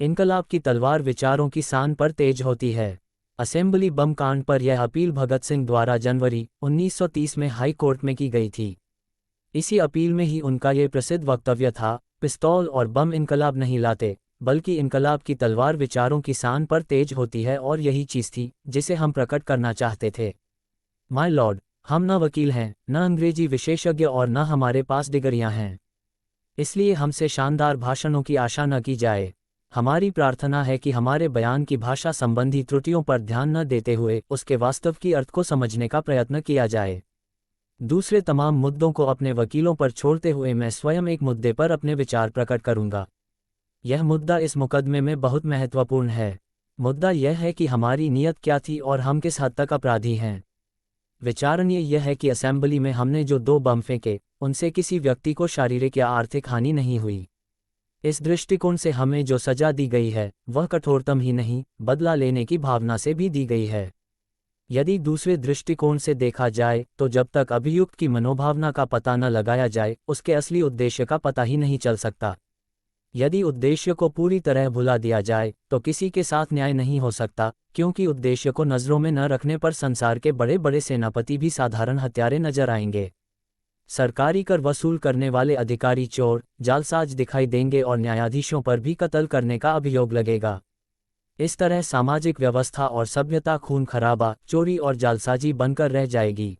इनकलाब की तलवार विचारों की सान पर तेज होती है। असेंबली बम कांड पर यह अपील भगत सिंह द्वारा जनवरी 1930 में हाई कोर्ट में की गई थी। इसी अपील में ही उनका ये प्रसिद्ध वक्तव्य था, पिस्तौल और बम इनकलाब नहीं लाते, बल्कि इनकलाब की तलवार विचारों की सान पर तेज होती है, और यही चीज़ थी जिसे हम प्रकट करना चाहते थे। माय लॉर्ड, हम न वकील हैं, न अंग्रेजी विशेषज्ञ और न हमारे पास डिग्रियां हैं, इसलिए हमसे शानदार भाषणों की आशा न की जाए। हमारी प्रार्थना है कि हमारे बयान की भाषा संबंधी त्रुटियों पर ध्यान न देते हुए उसके वास्तव की अर्थ को समझने का प्रयत्न किया जाए। दूसरे तमाम मुद्दों को अपने वकीलों पर छोड़ते हुए मैं स्वयं एक मुद्दे पर अपने विचार प्रकट करूंगा। यह मुद्दा इस मुकदमे में बहुत महत्वपूर्ण है। मुद्दा यह है कि हमारी नीयत क्या थी और हम किस हद तक अपराधी हैं। विचारणीय यह है कि असेंबली में हमने जो 2 बम फेंके, उनसे किसी व्यक्ति को शारीरिक या आर्थिक हानि नहीं हुई। इस दृष्टिकोण से हमें जो सजा दी गई है वह कठोरतम ही नहीं, बदला लेने की भावना से भी दी गई है। यदि दूसरे दृष्टिकोण से देखा जाए तो जब तक अभियुक्त की मनोभावना का पता न लगाया जाए उसके असली उद्देश्य का पता ही नहीं चल सकता। यदि उद्देश्य को पूरी तरह भुला दिया जाए तो किसी के साथ न्याय नहीं हो सकता, क्योंकि उद्देश्य को नज़रों में न रखने पर संसार के बड़े बड़े सेनापति भी साधारण हत्यारे नजर आएंगे। सरकारी कर वसूल करने वाले अधिकारी चोर, जालसाज दिखाई देंगे और न्यायाधीशों पर भी कत्ल करने का अभियोग लगेगा। इस तरह सामाजिक व्यवस्था और सभ्यता खून खराबा, चोरी और जालसाजी बनकर रह जाएगी।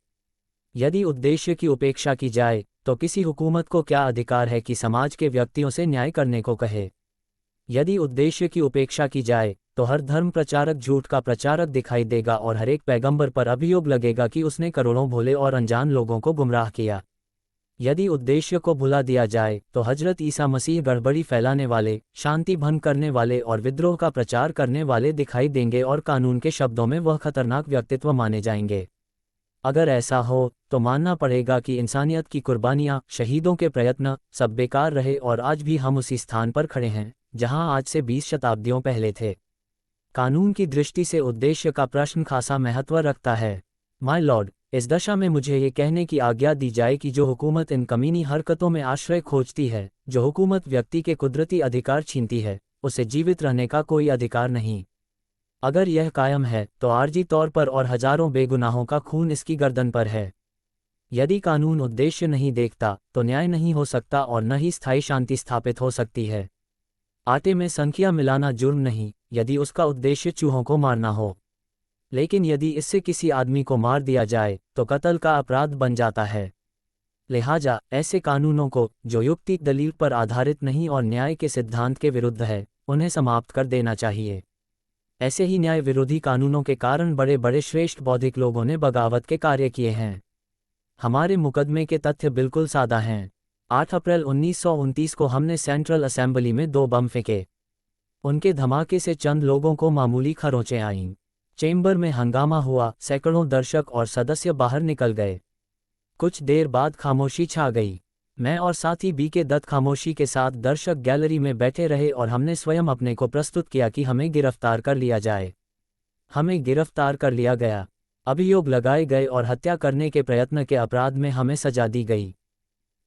यदि उद्देश्य की उपेक्षा की जाए तो किसी हुकूमत को क्या अधिकार है कि समाज के व्यक्तियों से न्याय करने को कहे। यदि उद्देश्य की उपेक्षा की जाए तो हर धर्म प्रचारक झूठ का प्रचारक दिखाई देगा और हर एक पैगंबर पर अभियोग लगेगा कि उसने करोड़ों भोले और अनजान लोगों को गुमराह किया। यदि उद्देश्य को भुला दिया जाए तो हजरत ईसा मसीह गड़बड़ी फैलाने वाले, शांति भंग करने वाले और विद्रोह का प्रचार करने वाले दिखाई देंगे और कानून के शब्दों में वह खतरनाक व्यक्तित्व माने जाएंगे। अगर ऐसा हो तो मानना पड़ेगा कि इंसानियत की कुर्बानियां, शहीदों के प्रयत्न सब बेकार रहे और आज भी हम उसी स्थान पर खड़े हैं जहां आज से 20 शताब्दियों पहले थे। कानून की दृष्टि से उद्देश्य का प्रश्न खासा महत्व रखता है। माय लॉर्ड, इस दशा में मुझे ये कहने की आज्ञा दी जाए कि जो हुकूमत इन कमीनी हरकतों में आश्रय खोजती है, जो हुकूमत व्यक्ति के कुदरती अधिकार छीनती है, उसे जीवित रहने का कोई अधिकार नहीं। अगर यह कायम है तो आर्जी तौर पर और हजारों बेगुनाहों का खून इसकी गर्दन पर है। यदि कानून उद्देश्य नहीं देखता तो न्याय नहीं हो सकता और न ही स्थायी शांति स्थापित हो सकती है। आटे में संख्या मिलाना जुर्म नहीं यदि उसका उद्देश्य चूहों को मारना हो, लेकिन यदि इससे किसी आदमी को मार दिया जाए तो कत्ल का अपराध बन जाता है। लिहाजा ऐसे कानूनों को जो युक्ति दलील पर आधारित नहीं और न्याय के सिद्धांत के विरुद्ध है, उन्हें समाप्त कर देना चाहिए। ऐसे ही न्याय विरोधी कानूनों के कारण बड़े बड़े श्रेष्ठ बौद्धिक लोगों ने बगावत के कार्य किए हैं। हमारे मुकदमे के तथ्य बिल्कुल सादा हैं। 8 अप्रैल 1929 को हमने सेंट्रल असेंबली में 2 बम फेंके। उनके धमाके से चंद लोगों को मामूली खरोंचें आईं। चेंबर में हंगामा हुआ, सैकड़ों दर्शक और सदस्य बाहर निकल गए। कुछ देर बाद खामोशी छा गई। मैं और साथी बी के दत्त खामोशी के साथ दर्शक गैलरी में बैठे रहे और हमने स्वयं अपने को प्रस्तुत किया कि हमें गिरफ्तार कर लिया जाए। हमें गिरफ्तार कर लिया गया, अभियोग लगाए गए और हत्या करने के प्रयत्न के अपराध में हमें सजा दी गई।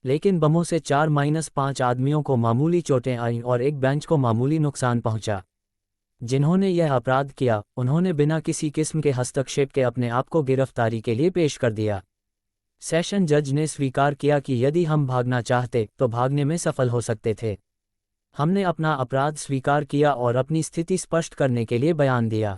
लेकिन बमों से 4-5 आदमियों को मामूली चोटें आईं और एक बेंच को मामूली नुकसान पहुंचा। जिन्होंने यह अपराध किया उन्होंने बिना किसी किस्म के हस्तक्षेप के अपने आप को गिरफ्तारी के लिए पेश कर दिया। सेशन जज ने स्वीकार किया कि यदि हम भागना चाहते तो भागने में सफल हो सकते थे। हमने अपना अपराध स्वीकार किया और अपनी स्थिति स्पष्ट करने के लिए बयान दिया।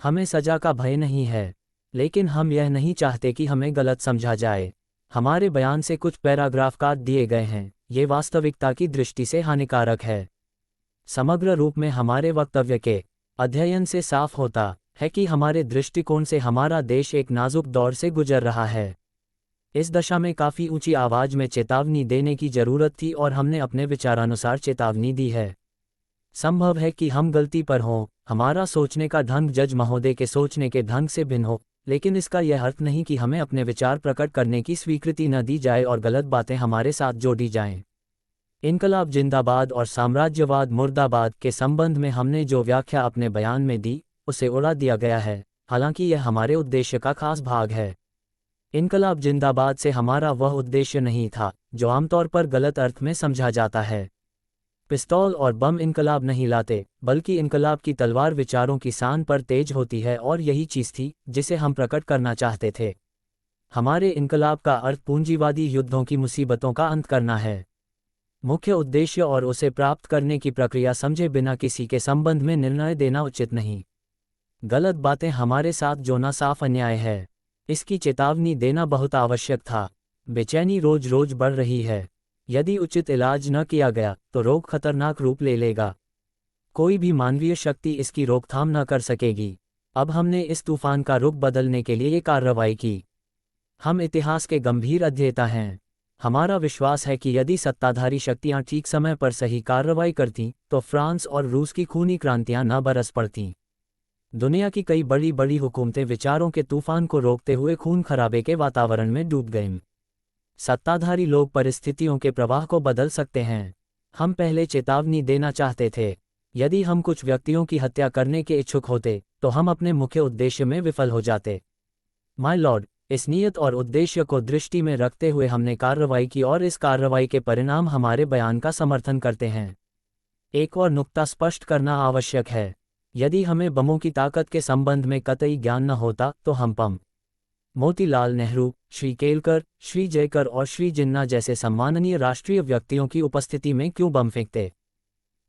हमें सजा का भय नहीं है, लेकिन हम यह नहीं चाहते कि हमें गलत समझा जाए। हमारे बयान से कुछ पैराग्राफ काट दिए गए हैं, ये वास्तविकता की दृष्टि से हानिकारक है। समग्र रूप में हमारे वक्तव्य के अध्ययन से साफ होता है कि हमारे दृष्टिकोण से हमारा देश एक नाजुक दौर से गुजर रहा है। इस दशा में काफ़ी ऊंची आवाज़ में चेतावनी देने की जरूरत थी और हमने अपने विचारानुसार चेतावनी दी है। संभव है कि हम गलती पर हों, हमारा सोचने का ढंग जज महोदय के सोचने के ढंग से भिन्न हो, लेकिन इसका यह अर्थ नहीं कि हमें अपने विचार प्रकट करने की स्वीकृति न दी जाए और गलत बातें हमारे साथ जोड़ी जाएं। इनकलाब जिंदाबाद और साम्राज्यवाद मुर्दाबाद के संबंध में हमने जो व्याख्या अपने बयान में दी उसे उड़ा दिया गया है, हालांकि यह हमारे उद्देश्य का खास भाग है। इनकलाब जिंदाबाद से हमारा वह उद्देश्य नहीं था जो आमतौर पर गलत अर्थ में समझा जाता है। पिस्तौल और बम इनकलाब नहीं लाते, बल्कि इनकलाब की तलवार विचारों की शान पर तेज होती है, और यही चीज़ थी जिसे हम प्रकट करना चाहते थे। हमारे इनकलाब का अर्थ पूंजीवादी युद्धों की मुसीबतों का अंत करना है। मुख्य उद्देश्य और उसे प्राप्त करने की प्रक्रिया समझे बिना किसी के संबंध में निर्णय देना उचित नहीं। गलत बातें हमारे साथ जोना साफ अन्याय है। इसकी चेतावनी देना बहुत आवश्यक था। बेचैनी रोज रोज बढ़ रही है। यदि उचित इलाज न किया गया तो रोग खतरनाक रूप ले लेगा। कोई भी मानवीय शक्ति इसकी रोकथाम न कर सकेगी। अब हमने इस तूफान का रुख बदलने के लिए ये कार्रवाई की। हम इतिहास के गंभीर अध्येता हैं। हमारा विश्वास है कि यदि सत्ताधारी शक्तियां ठीक समय पर सही कार्रवाई करतीं तो फ्रांस और रूस की खूनी क्रांतियां न बरस पड़तीं। दुनिया की कई बड़ी बड़ी हुकूमतें विचारों के तूफान को रोकते हुए खून खराबे के वातावरण में डूब गईं। सत्ताधारी लोग परिस्थितियों के प्रवाह को बदल सकते हैं। हम पहले चेतावनी देना चाहते थे। यदि हम कुछ व्यक्तियों की हत्या करने के इच्छुक होते तो हम अपने मुख्य उद्देश्य में विफल हो जाते। माय लॉर्ड, इस नियत और उद्देश्य को दृष्टि में रखते हुए हमने कार्रवाई की, और इस कार्रवाई के परिणाम हमारे बयान का समर्थन करते हैं। एक और नुक्ता स्पष्ट करना आवश्यक है। यदि हमें बमों की ताकत के संबंध में कतई ज्ञान न होता तो हम पम. मोतीलाल नेहरू, श्री केलकर, श्री जयकर और श्री जिन्ना जैसे सम्माननीय राष्ट्रीय व्यक्तियों की उपस्थिति में क्यों बम फेंकते?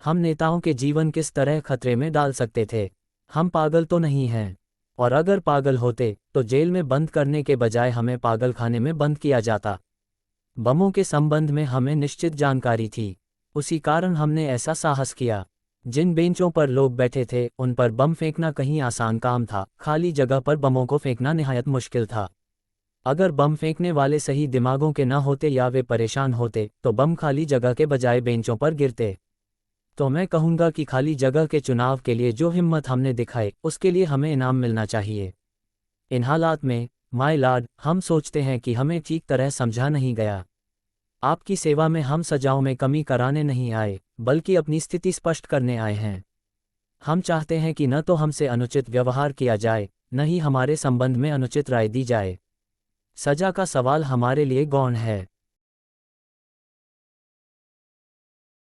हम नेताओं के जीवन किस तरह खतरे में डाल सकते थे? हम पागल तो नहीं हैं। और अगर पागल होते तो जेल में बंद करने के बजाय हमें पागलखाने में बंद किया जाता। बमों के संबंध में हमें निश्चित जानकारी थी, उसी कारण हमने ऐसा साहस किया। जिन बेंचों पर लोग बैठे थे उन पर बम फेंकना कहीं आसान काम था, खाली जगह पर बमों को फेंकना निहायत मुश्किल था। अगर बम फेंकने वाले सही दिमागों के न होते या वे परेशान होते तो बम खाली जगह के बजाय बेंचों पर गिरते। तो मैं कहूँगा कि खाली जगह के चुनाव के लिए जो हिम्मत हमने दिखाई उसके लिए हमें इनाम मिलना चाहिए। इन हालात में माय लॉर्ड, हम सोचते हैं कि हमें ठीक तरह समझा नहीं गया। आपकी सेवा में हम सजाओं में कमी कराने नहीं आए, बल्कि अपनी स्थिति स्पष्ट करने आए हैं। हम चाहते हैं कि न तो हमसे अनुचित व्यवहार किया जाए, न ही हमारे संबंध में अनुचित राय दी जाए। सजा का सवाल हमारे लिए गौण है।